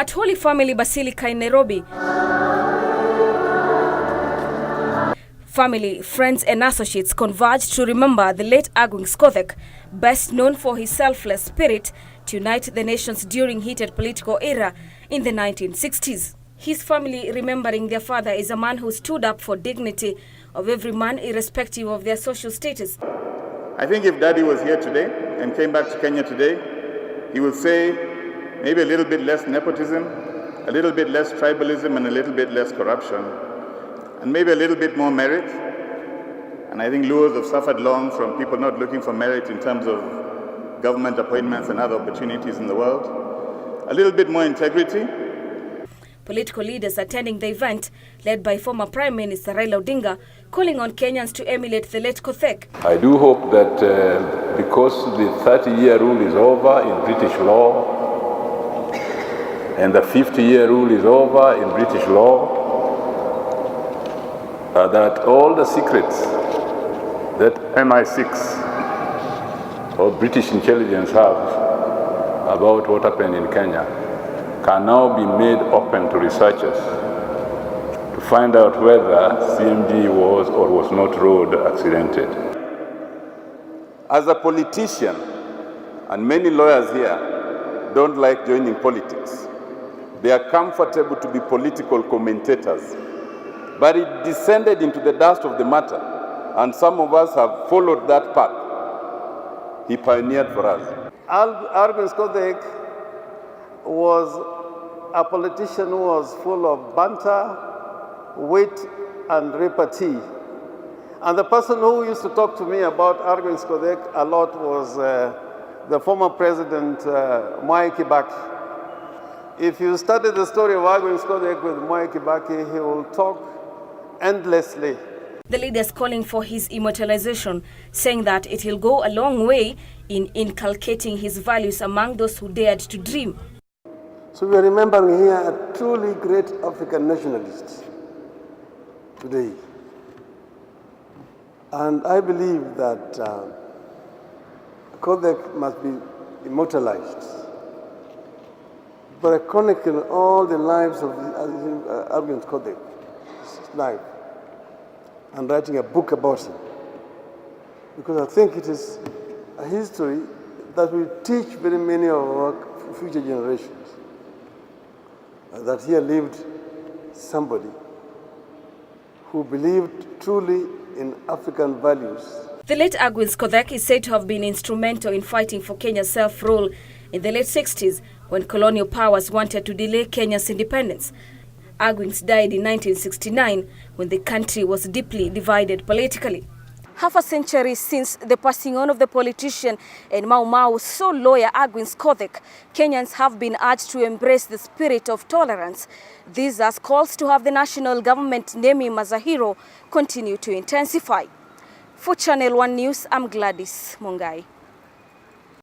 At Holy Family Basilica in Nairobi, family, friends and associates converged to remember the late Argwings Kodhek, best known for his selfless spirit to unite the nations during heated political era in the 1960s. His family remembering their father is a man who stood up for dignity of every man irrespective of their social status. I think if Daddy was here today and came back to Kenya today, he would say maybe a little bit less nepotism, a little bit less tribalism and a little bit less corruption, and maybe a little bit more merit. And I think Luos have suffered long from people not looking for merit in terms of government appointments and other opportunities in the world. A little bit more integrity. Political leaders attending the event, led by former Prime Minister Raila Odinga, calling on Kenyans to emulate the late Kodhek. I do hope that because the 30-year rule is over in British law, and the 50-year rule is over in British law, that all the secrets that MI6 or British intelligence have about what happened in Kenya can now be made open to researchers to find out whether CMD was or was not road accidented. As a politician, and many lawyers here don't like joining politics, they are comfortable to be political commentators. But it descended into the dust of the matter, and some of us have followed that path. He pioneered for us. Argwings Kodhek was a politician who was full of banter, wit, and repartee. And the person who used to talk to me about Argwings Kodhek a lot was the former president, Mwai Kibaki. If you study the story of Argwings Kodhek with Mwai Kibaki, he will talk endlessly. The leaders calling for his immortalization, saying that it will go a long way in inculcating his values among those who dared to dream. So we are remembering here a truly great African nationalist today. And I believe that Kodhek must be immortalized. But I chronicle all the lives of Argwings Kodhek, his life, and writing a book about him. Because I think it is a history that will teach very many of our future generations that here lived somebody who believed truly in African values. The late Argwings Kodhek is said to have been instrumental in fighting for Kenya's self-rule in the late 60s when colonial powers wanted to delay Kenya's independence. Argwings died in 1969 when the country was deeply divided politically. Half a century since the passing on of the politician and Mau Mau sole lawyer Argwings Kodhek, Kenyans have been urged to embrace the spirit of tolerance. These as calls to have the national government name him as a hero continue to intensify. For Channel 1 News, I'm Gladys Mungai.